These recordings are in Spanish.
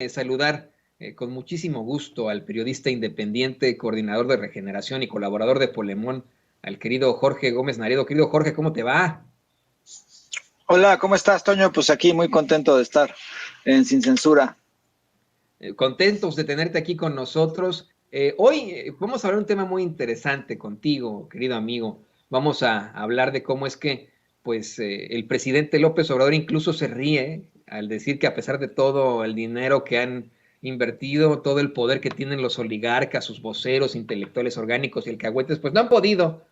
saludar con muchísimo gusto al periodista independiente, coordinador de Regeneración y colaborador de Polemón, al querido Jorge Gómez Naredo. Querido Jorge, ¿cómo te va? Hola, ¿cómo estás, Toño? Pues aquí muy contento de estar en Sin Censura. Contentos de tenerte aquí con nosotros. Hoy vamos a hablar de un tema muy interesante contigo, querido amigo. Vamos a hablar de cómo es que, pues, el presidente López Obrador incluso se ríe al decir que a pesar de todo el dinero que han invertido, todo el poder que tienen los oligarcas, sus voceros, intelectuales orgánicos y alcahuetes, pues no han podido.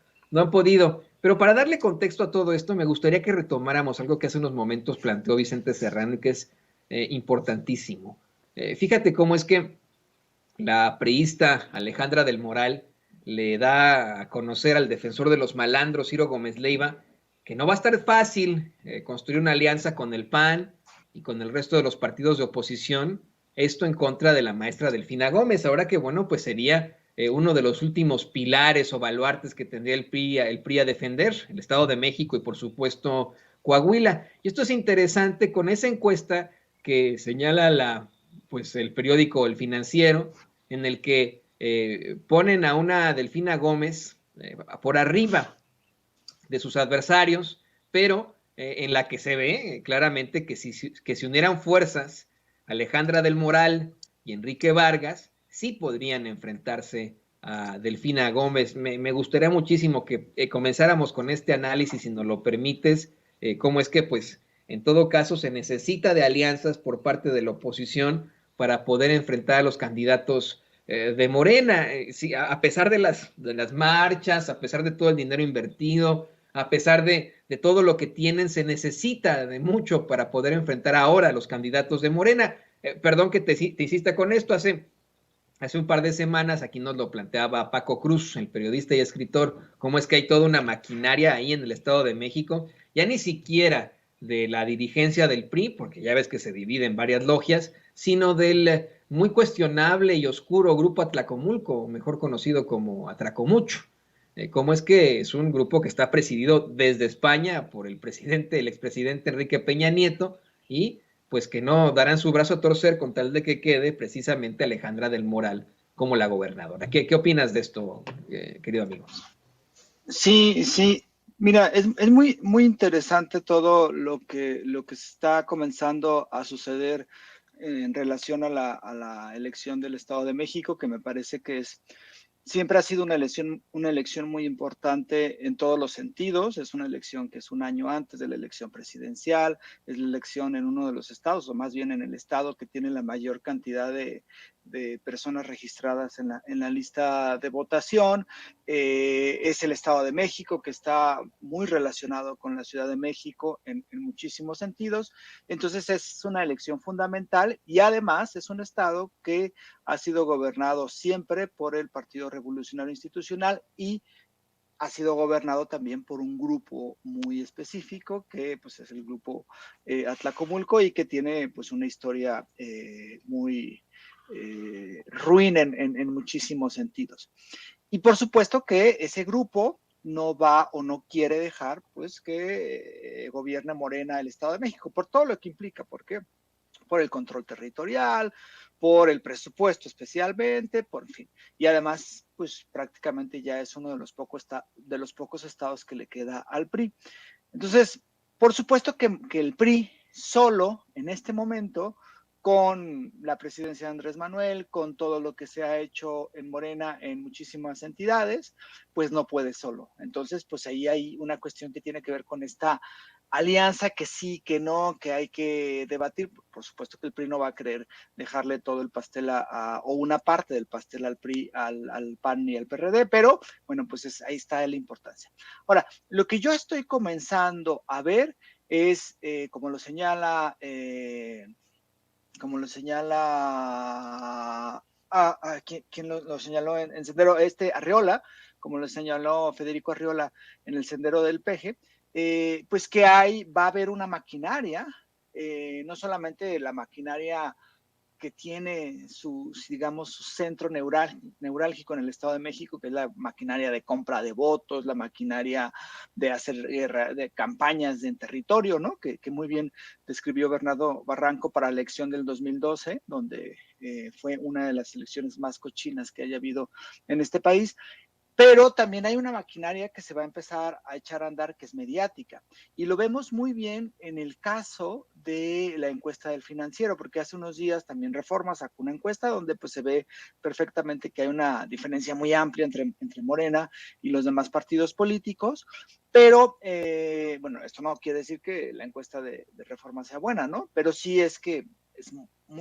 Pero para darle contexto a todo esto, me gustaría que retomáramos algo que hace unos momentos planteó Vicente Serrano y que es importantísimo. Fíjate cómo es que la priista Alejandra del Moral le da a conocer al defensor de los malandros, Ciro Gómez Leiva, que no va a estar fácil construir una alianza con el PAN y con el resto de los partidos de oposición, esto en contra de la maestra Delfina Gómez. Ahora que, bueno, pues sería uno de los últimos pilares o baluartes que tendría el PRI a defender, el Estado de México y, por supuesto, Coahuila. Y esto es interesante con esa encuesta que señala pues el periódico El Financiero, en el que ponen a una Delfina Gómez por arriba de sus adversarios, pero en la que se ve claramente que si unieran fuerzas Alejandra del Moral y Enrique Vargas, sí podrían enfrentarse a Delfina Gómez. Me gustaría muchísimo que comenzáramos con este análisis, si nos lo permites, cómo es que, pues, en todo caso se necesita de alianzas por parte de la oposición para poder enfrentar a los candidatos de Morena, sí, a pesar de las marchas, a pesar de todo el dinero invertido, a pesar de todo lo que tienen, se necesita de mucho para poder enfrentar ahora a los candidatos de Morena. Perdón que te hiciste con esto, hace un par de semanas aquí nos lo planteaba Paco Cruz, el periodista y escritor, cómo es que hay toda una maquinaria ahí en el Estado de México, ya ni siquiera de la dirigencia del PRI, porque ya ves que se divide en varias logias, sino del muy cuestionable y oscuro grupo Atlacomulco, mejor conocido como Atracomucho. Cómo es que es un grupo que está presidido desde España por el expresidente Enrique Peña Nieto, y pues que no darán su brazo a torcer con tal de que quede precisamente Alejandra del Moral como la gobernadora. ¿Qué opinas de esto, querido amigo? Sí, sí. Mira, es muy interesante todo lo que está comenzando a suceder en relación a la elección del Estado de México, que me parece que siempre ha sido una elección muy importante en todos los sentidos. Es una elección que es un año antes de la elección presidencial, es la elección en uno de los estados, o más bien en el estado que tiene la mayor cantidad de personas registradas en la lista de votación. Es el Estado de México, que está muy relacionado con la Ciudad de México en muchísimos sentidos. Entonces es una elección fundamental y además es un estado que ha sido gobernado siempre por el Partido Revolucionario Institucional y ha sido gobernado también por un grupo muy específico que pues es el grupo Atlacomulco y que tiene pues una historia muy ruin en muchísimos sentidos. Y por supuesto que ese grupo no va o no quiere dejar pues que gobierne Morena el Estado de México, por todo lo que implica, porque por el control territorial, por el presupuesto especialmente, por fin. Y además, pues prácticamente ya es uno de los pocos estados que le queda al PRI. Entonces, por supuesto que el PRI solo en este momento, con la presidencia de Andrés Manuel, con todo lo que se ha hecho en Morena en muchísimas entidades, pues no puede solo. Entonces, pues ahí hay una cuestión que tiene que ver con esta alianza que sí, que no, que hay que debatir. Por supuesto que el PRI no va a querer dejarle todo el pastel o una parte del pastel al PRI, al PAN y al PRD, pero bueno, pues ahí está la importancia. Ahora, lo que yo estoy comenzando a ver es, como lo señala ¿quién lo señaló en Sendero? Arriola, como lo señaló Federico Arriola en el Sendero del Peje, pues que va a haber una maquinaria, no solamente la maquinaria que tiene digamos, su centro neurálgico en el Estado de México, que es la maquinaria de compra de votos, la maquinaria de hacer de campañas en territorio, ¿no? Que muy bien describió Bernardo Barranco para la elección del 2012, donde fue una de las elecciones más cochinas que haya habido en este país. Pero también hay una maquinaria que se va a empezar a echar a andar que es mediática. Y lo vemos muy bien en el caso de la encuesta del Financiero, porque hace unos días también Reforma sacó una encuesta donde pues se ve perfectamente que hay una diferencia muy amplia entre Morena y los demás partidos políticos. Pero, bueno, esto no quiere decir que la encuesta de Reforma sea buena, ¿no? Pero sí es que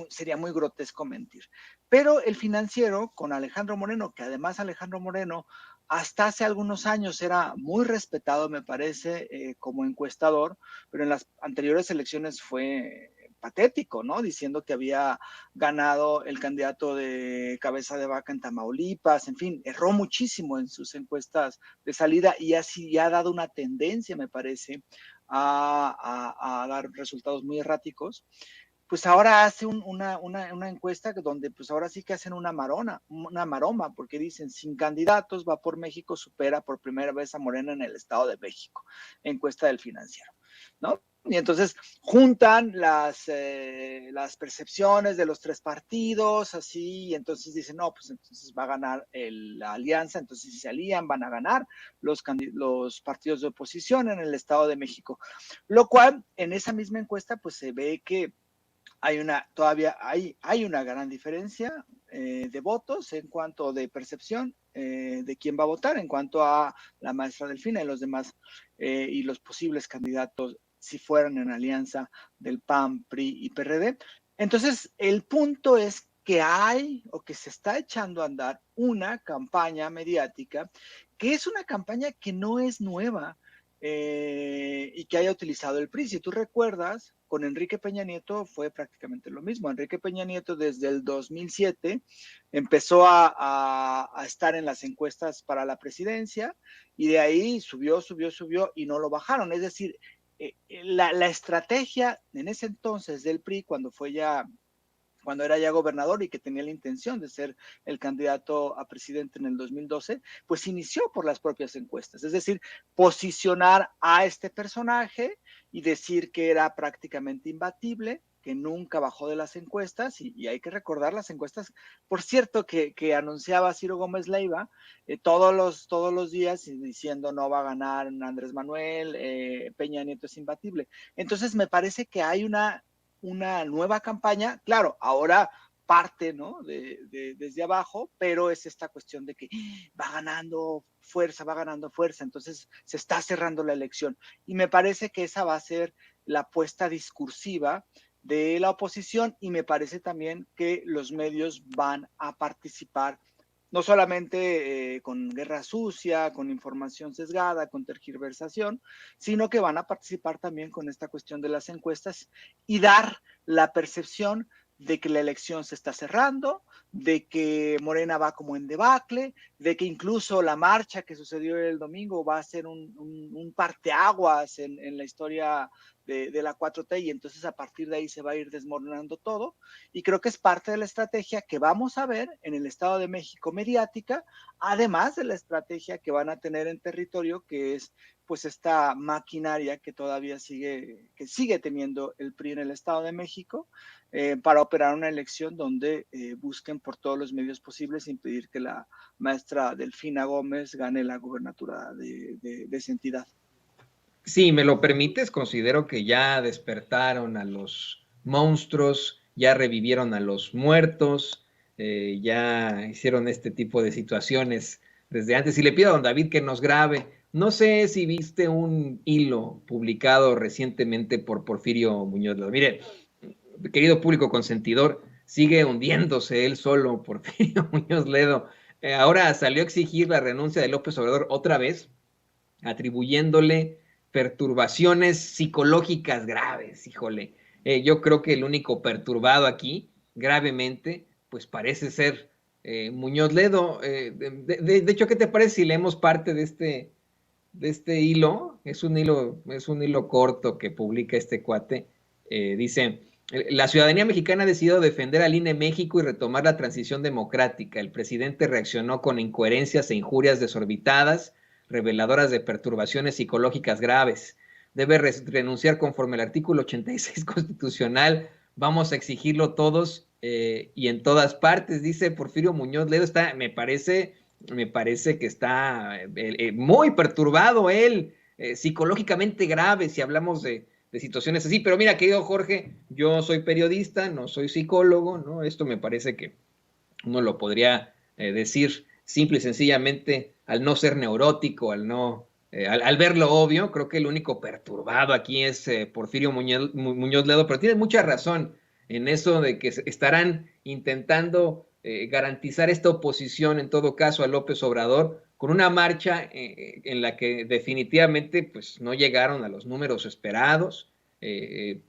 sería muy grotesco mentir. Pero el Financiero, con Alejandro Moreno, que además Alejandro Moreno hasta hace algunos años era muy respetado, me parece, como encuestador, pero en las anteriores elecciones fue patético, ¿no? Diciendo que había ganado el candidato de cabeza de vaca en Tamaulipas, en fin, erró muchísimo en sus encuestas de salida y así ha dado una tendencia, me parece, a dar resultados muy erráticos. Pues ahora hace una encuesta donde pues ahora sí que hacen una maroma, porque dicen, sin candidatos, va por México, supera por primera vez a Morena en el Estado de México, encuesta del Financiero, ¿no? Y entonces juntan las percepciones de los tres partidos, así, y entonces dicen, no, pues entonces va a ganar la alianza, entonces si se alían van a ganar los partidos de oposición en el Estado de México. Lo cual, en esa misma encuesta, pues se ve que todavía hay una gran diferencia de votos en cuanto de percepción de quién va a votar, en cuanto a la maestra Delfina y los demás y los posibles candidatos si fueran en alianza del PAN, PRI y PRD. Entonces, el punto es que hay o que se está echando a andar una campaña mediática que es una campaña que no es nueva, y que haya utilizado el PRI. Si tú recuerdas, con Enrique Peña Nieto fue prácticamente lo mismo. Enrique Peña Nieto desde el 2007 empezó a estar en las encuestas para la presidencia y de ahí subió y no lo bajaron. Es decir, la estrategia en ese entonces del PRI, cuando era ya gobernador y que tenía la intención de ser el candidato a presidente en el 2012, pues inició por las propias encuestas. Es decir, posicionar a este personaje y decir que era prácticamente imbatible, que nunca bajó de las encuestas, y hay que recordar las encuestas, por cierto, que anunciaba Ciro Gómez Leiva todos los días diciendo no va a ganar Andrés Manuel, Peña Nieto es imbatible. Entonces me parece que hay una nueva campaña, claro, ahora parte, ¿no? Desde abajo, pero es esta cuestión de que va ganando fuerza, entonces se está cerrando la elección. Y me parece que esa va a ser la apuesta discursiva de la oposición y me parece también que los medios van a participar no solamente con guerra sucia, con información sesgada, con tergiversación, sino que van a participar también con esta cuestión de las encuestas y dar la percepción de que la elección se está cerrando, de que Morena va como en debacle, de que incluso la marcha que sucedió el domingo va a ser un parteaguas en la historia de la 4T y entonces a partir de ahí se va a ir desmoronando todo. Y creo que es parte de la estrategia que vamos a ver en el Estado de México mediática, además de la estrategia que van a tener en territorio, que es pues esta maquinaria que todavía sigue teniendo el PRI en el Estado de México, para operar una elección donde busquen por todos los medios posibles impedir que la maestra Delfina Gómez gane la gubernatura de esa entidad. Si me lo permites, considero que ya despertaron a los monstruos, ya revivieron a los muertos, ya hicieron este tipo de situaciones desde antes. Y le pido a don David que nos grabe. No sé si viste un hilo publicado recientemente por Porfirio Muñoz Ledo. Mire, querido público consentidor, sigue hundiéndose él solo, Porfirio Muñoz Ledo. Ahora salió a exigir la renuncia de López Obrador otra vez, atribuyéndole perturbaciones psicológicas graves, híjole. Yo creo que el único perturbado aquí, gravemente, pues parece ser Muñoz Ledo. De hecho, ¿qué te parece si leemos parte de este hilo? Es un hilo corto que publica este cuate. Dice, La ciudadanía mexicana ha decidido defender al INE México y retomar la transición democrática. El presidente reaccionó con incoherencias e injurias desorbitadas, reveladoras de perturbaciones psicológicas graves. Debe renunciar conforme al artículo 86 constitucional. Vamos a exigirlo todos y en todas partes, dice Porfirio Muñoz Ledo. Me parece que está muy perturbado él, psicológicamente grave, si hablamos de situaciones así. Pero mira, querido Jorge, yo soy periodista, no soy psicólogo, ¿no? Esto me parece que uno lo podría decir simple y sencillamente al no ser neurótico, al ver lo obvio. Creo que el único perturbado aquí es Porfirio Muñoz Ledo, pero tienes mucha razón en eso de que estarán intentando garantizar esta oposición, en todo caso, a López Obrador, con una marcha en la que definitivamente pues, no llegaron a los números esperados, en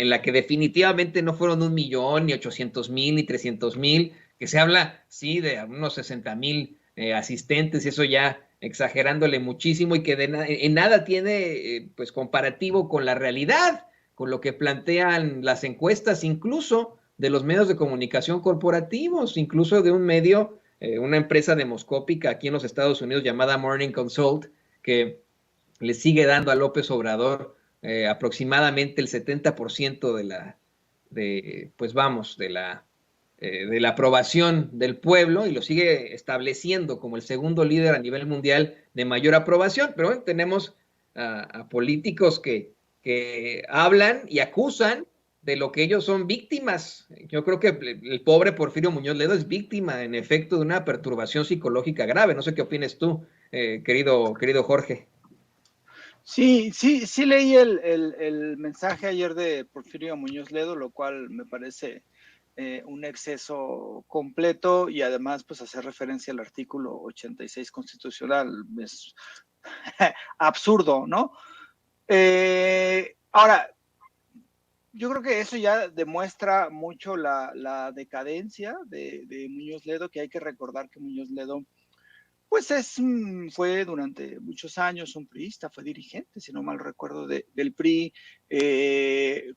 la que definitivamente no fueron 1 millón, ni 800,000, ni 300,000, que se habla, sí, de unos 60,000 asistentes, y eso ya exagerándole muchísimo, y que en nada tiene pues comparativo con la realidad, con lo que plantean las encuestas, incluso de los medios de comunicación corporativos, incluso de un medio, una empresa demoscópica aquí en los Estados Unidos llamada Morning Consult, que le sigue dando a López Obrador aproximadamente el 70% pues vamos, de la aprobación del pueblo, y lo sigue estableciendo como el segundo líder a nivel mundial de mayor aprobación. Pero bueno, tenemos a políticos que hablan y acusan de lo que ellos son víctimas. Yo creo que el pobre Porfirio Muñoz Ledo es víctima, en efecto, de una perturbación psicológica grave. No sé qué opines tú, querido Jorge. Sí leí el mensaje ayer de Porfirio Muñoz Ledo, lo cual me parece un exceso completo, y además pues hacer referencia al artículo 86 constitucional es absurdo, ¿no? Ahora, yo creo que eso ya demuestra mucho la decadencia de Muñoz Ledo, que hay que recordar que Muñoz Ledo pues fue durante muchos años un priista, fue dirigente, si no mal recuerdo, del PRI.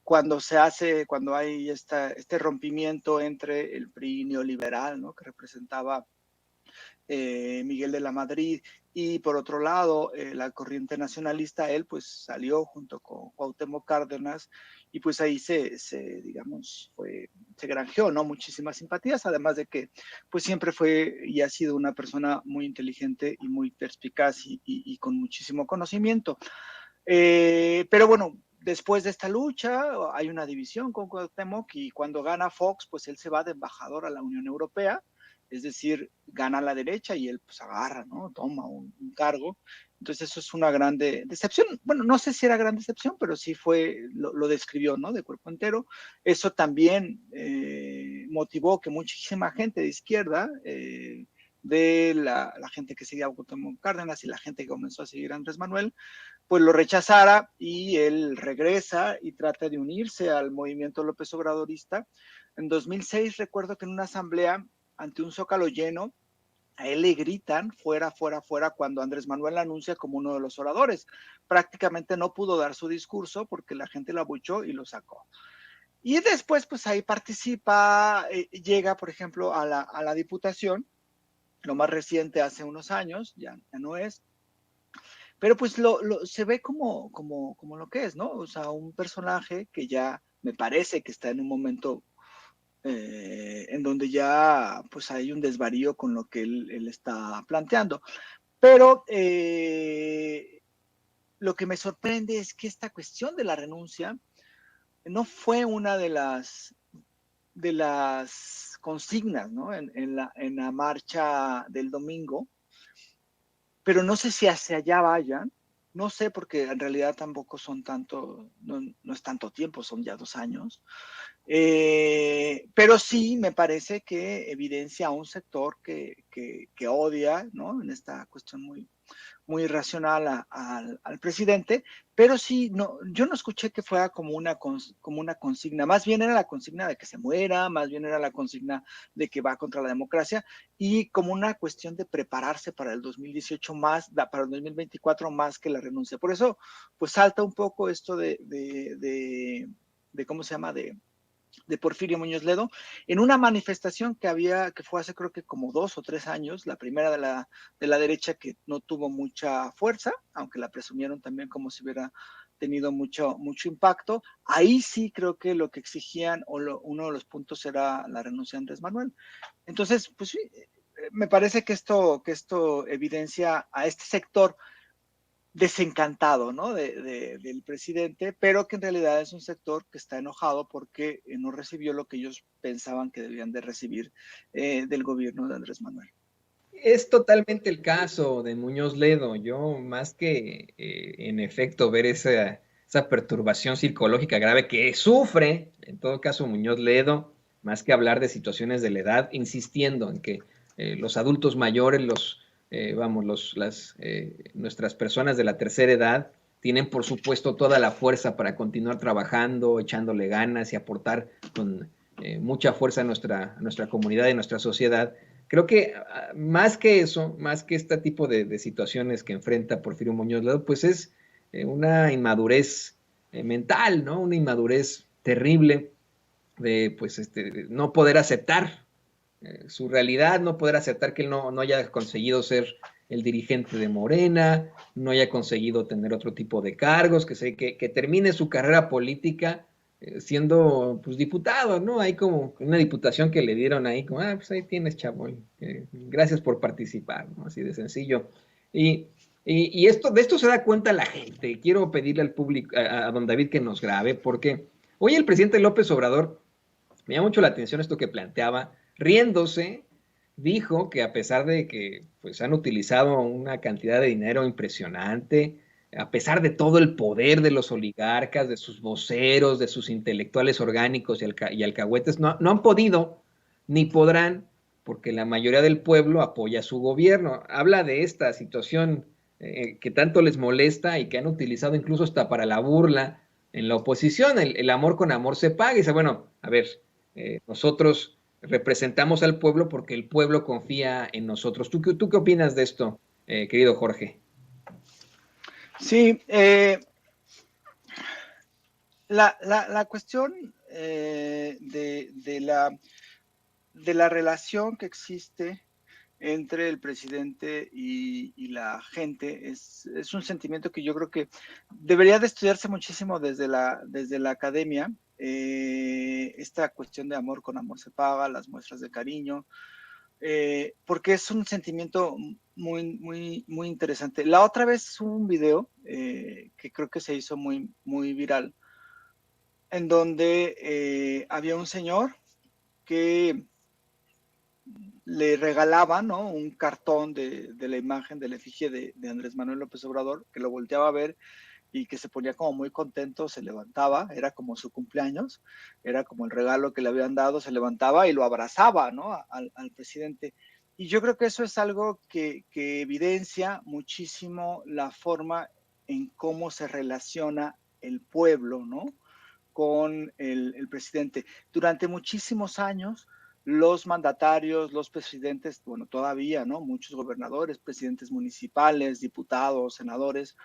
Cuando hay este rompimiento entre el PRI neoliberal, ¿no?, que representaba Miguel de la Madrid, y por otro lado la corriente nacionalista, él pues salió junto con Cuauhtémoc Cárdenas, y pues ahí digamos, se granjeó, ¿no?, muchísimas simpatías, además de que pues siempre fue y ha sido una persona muy inteligente y muy perspicaz y con muchísimo conocimiento. Pero bueno, después de esta lucha hay una división con Cuauhtémoc, y cuando gana Fox, pues él se va de embajador a la Unión Europea, es decir, gana la derecha y él pues agarra, ¿no?, toma un cargo. Entonces eso es una gran decepción. Bueno, no sé si era gran decepción, pero sí lo describió, ¿no?, de cuerpo entero. Eso también motivó que muchísima gente de izquierda, de la gente que seguía a Cuauhtémoc Cárdenas y la gente que comenzó a seguir a Andrés Manuel, pues lo rechazara, y él regresa y trata de unirse al movimiento López Obradorista. En 2006 recuerdo que en una asamblea ante un zócalo lleno, a él le gritan fuera, fuera, fuera, cuando Andrés Manuel la anuncia como uno de los oradores. Prácticamente no pudo dar su discurso porque la gente lo abuchó y lo sacó. Y después, pues ahí participa, llega, por ejemplo, a la diputación, lo más reciente hace unos años, ya no es, pero pues se ve como lo que es, ¿no? O sea, un personaje que ya me parece que está en un momento en donde ya pues hay un desvarío con lo que él está planteando. Pero lo que me sorprende es que esta cuestión de la renuncia no fue una de las consignas, ¿no?, en la marcha del domingo, pero no sé si hacia allá vayan. No sé, porque en realidad tampoco son tanto, no es tanto tiempo, son ya 2 años. Pero sí me parece que evidencia a un sector que odia, ¿no?, en esta cuestión muy, muy irracional al presidente. Pero sí, no, yo no escuché que fuera como una consigna, más bien era la consigna de que se muera, más bien era la consigna de que va contra la democracia, y como una cuestión de prepararse para el 2018 más, para el 2024 más que la renuncia. Por eso, pues salta un poco esto de ¿cómo se llama? De Porfirio Muñoz Ledo, en una manifestación que fue hace creo que como 2 o 3 años, la primera de la derecha, que no tuvo mucha fuerza, aunque la presumieron también como si hubiera tenido mucho impacto. Ahí sí creo que lo que exigían, uno de los puntos era la renuncia de Andrés Manuel. Entonces, pues sí, me parece que esto evidencia a este sector desencantado, ¿no? Del presidente, pero que en realidad es un sector que está enojado porque no recibió lo que ellos pensaban que debían de recibir del gobierno de Andrés Manuel. Es totalmente el caso de Muñoz Ledo. Yo, más que en efecto ver esa perturbación psicológica grave que sufre, en todo caso, Muñoz Ledo, más que hablar de situaciones de la edad, insistiendo en que los adultos mayores, nuestras personas de la tercera edad, tienen por supuesto toda la fuerza para continuar trabajando, echándole ganas y aportar con mucha fuerza a nuestra comunidad y a nuestra sociedad. Creo que más que eso, más que este tipo de situaciones que enfrenta Porfirio Muñoz Ledo, pues es una inmadurez mental, ¿no? Una inmadurez terrible de, pues, de no poder aceptar su realidad, no poder aceptar que él no haya conseguido ser el dirigente de Morena, no haya conseguido tener otro tipo de cargos, que termine su carrera política siendo pues diputado, ¿no? Hay como una diputación que le dieron ahí, como, pues ahí tienes, chavo, gracias por participar, ¿no? Así de sencillo. Y, de esto se da cuenta la gente. Quiero pedirle al público, a don David, que nos grabe, porque hoy el presidente López Obrador, me llama mucho la atención esto que planteaba, riéndose, dijo que a pesar de que pues, han utilizado una cantidad de dinero impresionante, a pesar de todo el poder de los oligarcas, de sus voceros, de sus intelectuales orgánicos y alcahuetes, no han podido ni podrán, porque la mayoría del pueblo apoya su gobierno. Habla de esta situación que tanto les molesta y que han utilizado incluso hasta para la burla en la oposición. El amor con amor se paga. Y dice, bueno, a ver, nosotros representamos al pueblo porque el pueblo confía en nosotros. ¿Tú qué opinas de esto, querido Jorge? Sí, la cuestión de la relación que existe entre el presidente y la gente es un sentimiento que yo creo que debería de estudiarse muchísimo desde la academia. Esta cuestión de amor con amor se paga, las muestras de cariño, porque es un sentimiento muy interesante. La otra vez hubo un video que creo que se hizo muy viral, en donde había un señor que le regalaba, ¿no?, un cartón de la imagen de la efigie de Andrés Manuel López Obrador, que lo volteaba a ver y que se ponía como muy contento, se levantaba, era como su cumpleaños, era como el regalo que le habían dado, se levantaba y lo abrazaba, ¿no?, al presidente. Y yo creo que eso es algo que evidencia muchísimo la forma en cómo se relaciona el pueblo, ¿no?, con el presidente. Durante muchísimos años, los mandatarios, los presidentes, bueno, todavía, ¿no?, muchos gobernadores, presidentes municipales, diputados, senadores,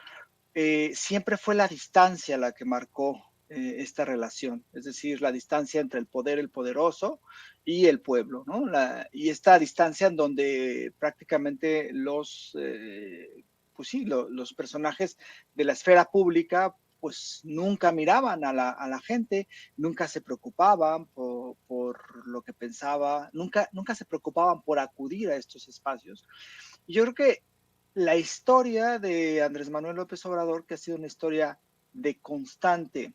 siempre fue la distancia la que marcó esta relación, es decir, la distancia entre el poder, el poderoso y el pueblo, ¿no? Y esta distancia en donde prácticamente pues sí, los personajes de la esfera pública pues nunca miraban a la gente, nunca se preocupaban por lo que pensaba, nunca se preocupaban por acudir a estos espacios. Y yo creo que la historia de Andrés Manuel López Obrador, que ha sido una historia de constante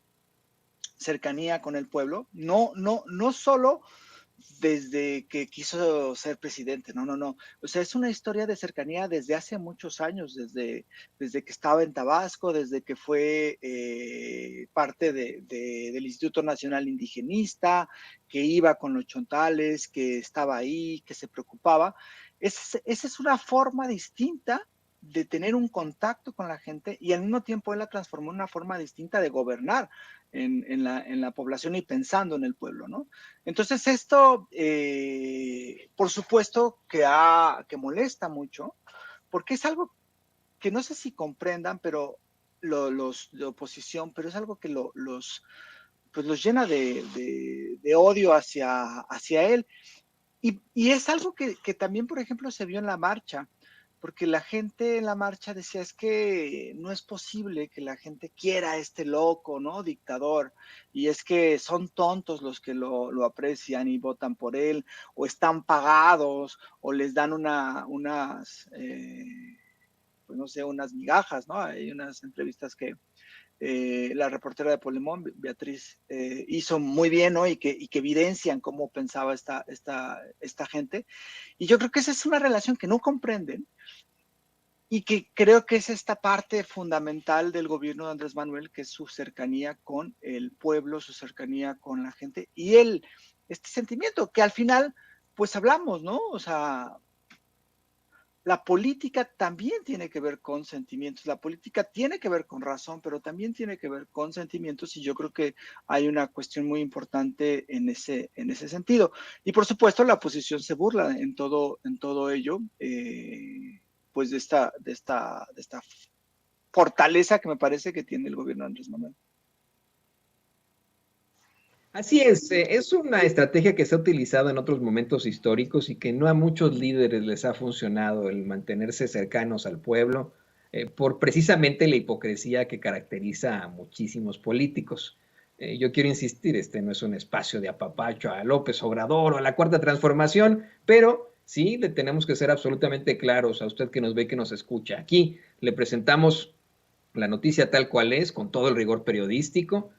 cercanía con el pueblo, no solo desde que quiso ser presidente, no. O sea, es una historia de cercanía desde hace muchos años, desde que estaba en Tabasco, desde que fue parte del Instituto Nacional Indigenista, que iba con los chontales, que estaba ahí, que se preocupaba. Esa es una forma distinta de tener un contacto con la gente y al mismo tiempo él la transformó en una forma distinta de gobernar en la población y pensando en el pueblo, ¿no? Entonces esto, por supuesto, que molesta mucho, porque es algo que no sé si comprendan, pero los de oposición, pero es algo que pues los llena de odio hacia él. Y es algo que también, por ejemplo, se vio en la marcha, porque la gente en la marcha decía, es que no es posible que la gente quiera a este loco, ¿no? Dictador, y es que son tontos los que lo aprecian y votan por él, o están pagados, o les dan unas, pues no sé, unas migajas, ¿no? Hay unas entrevistas que la reportera de Polemón, Beatriz, hizo muy bien, ¿no? Y que evidencian cómo pensaba esta gente. Y yo creo que esa es una relación que no comprenden y que creo que es esta parte fundamental del gobierno de Andrés Manuel, que es su cercanía con el pueblo, su cercanía con la gente y este sentimiento que al final, pues hablamos, ¿no? O sea, la política también tiene que ver con sentimientos, la política tiene que ver con razón, pero también tiene que ver con sentimientos y yo creo que hay una cuestión muy importante en ese sentido. Y por supuesto la oposición se burla en todo ello, pues de esta fortaleza que me parece que tiene el gobierno de Andrés Manuel. Así es una estrategia que se ha utilizado en otros momentos históricos y que no a muchos líderes les ha funcionado el mantenerse cercanos al pueblo por precisamente la hipocresía que caracteriza a muchísimos políticos. Yo quiero insistir, este no es un espacio de apapacho a López Obrador o a la Cuarta Transformación, pero sí le tenemos que ser absolutamente claros a usted que nos ve, que nos escucha. Aquí le presentamos la noticia tal cual es, con todo el rigor periodístico.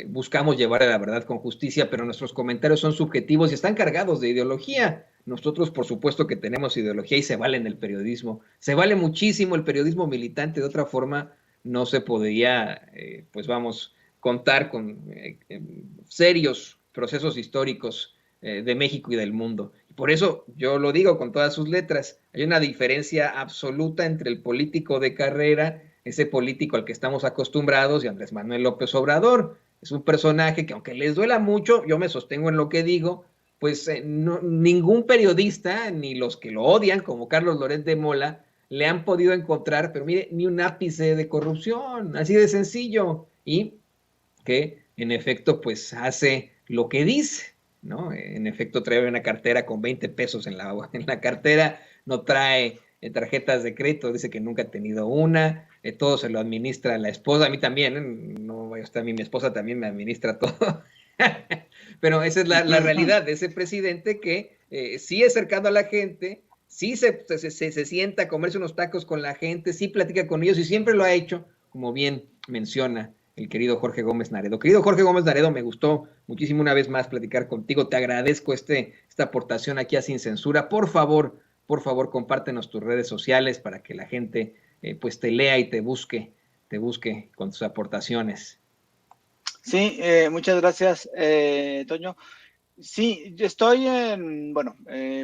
Buscamos llevar a la verdad con justicia, pero nuestros comentarios son subjetivos y están cargados de ideología. Nosotros, por supuesto, que tenemos ideología y se vale en el periodismo. Se vale muchísimo el periodismo militante, de otra forma no se podría, pues vamos, contar con serios procesos históricos de México y del mundo. Y por eso yo lo digo con todas sus letras, hay una diferencia absoluta entre el político de carrera, ese político al que estamos acostumbrados, y Andrés Manuel López Obrador. Es un personaje que, aunque les duela mucho, yo me sostengo en lo que digo, pues no, ningún periodista, ni los que lo odian, como Carlos Loret de Mola, le han podido encontrar, pero mire, ni un ápice de corrupción, así de sencillo, y que en efecto pues hace lo que dice, ¿no? En efecto trae una cartera con 20 pesos en la cartera, no trae tarjetas de crédito, dice que nunca ha tenido una, todo se lo administra la esposa, a mí también, no vaya a mí, mi esposa también me administra todo. Pero esa es la realidad de ese presidente que sí es cercano a la gente, sí se sienta a comerse unos tacos con la gente, sí platica con ellos y siempre lo ha hecho, como bien menciona el querido Jorge Gómez Naredo. Querido Jorge Gómez Naredo, me gustó muchísimo una vez más platicar contigo. Te agradezco esta aportación aquí a Sin Censura. Por favor, compártenos tus redes sociales para que la gente pues te lea y te busque con tus aportaciones. Sí, muchas gracias, Toño. Sí, yo estoy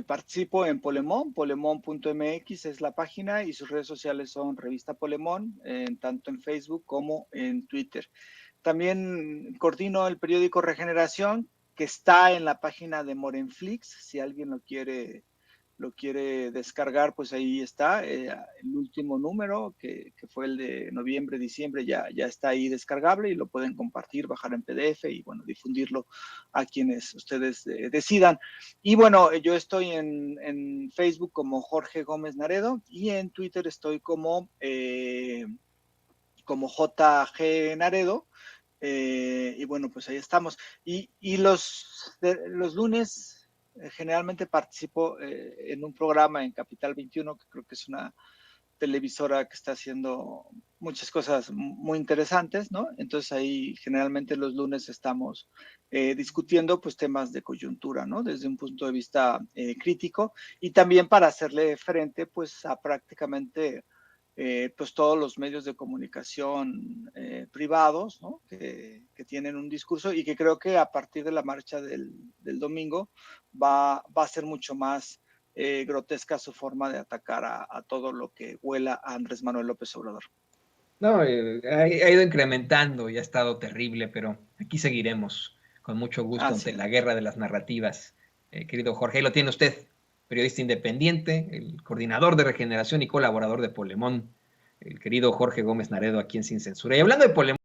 participo en Polemón, polemón.mx es la página y sus redes sociales son Revista Polemón, tanto en Facebook como en Twitter. También coordino el periódico Regeneración, que está en la página de Morenflix, si alguien lo quiere descargar, pues ahí está. El último número, que fue el de noviembre, diciembre, ya está ahí descargable y lo pueden compartir, bajar en PDF y, bueno, difundirlo a quienes ustedes decidan. Y bueno, yo estoy en Facebook como Jorge Gómez Naredo y en Twitter estoy como JG Naredo. Y bueno, pues ahí estamos. Y los lunes generalmente participo en un programa en Capital 21, que creo que es una televisora que está haciendo muchas cosas muy interesantes, ¿no? Entonces ahí generalmente los lunes estamos discutiendo pues temas de coyuntura, ¿no? Desde un punto de vista crítico y también para hacerle frente pues a prácticamente pues todos los medios de comunicación privados, ¿no? que tienen un discurso y que creo que a partir de la marcha del domingo va a ser mucho más grotesca su forma de atacar a todo lo que huela a Andrés Manuel López Obrador. No, ha ido incrementando y ha estado terrible, pero aquí seguiremos con mucho gusto ante la guerra de las narrativas. Querido Jorge, ahí lo tiene usted, periodista independiente, el coordinador de Regeneración y colaborador de Polemón, el querido Jorge Gómez Naredo, aquí en Sin Censura. Y hablando de Polemón,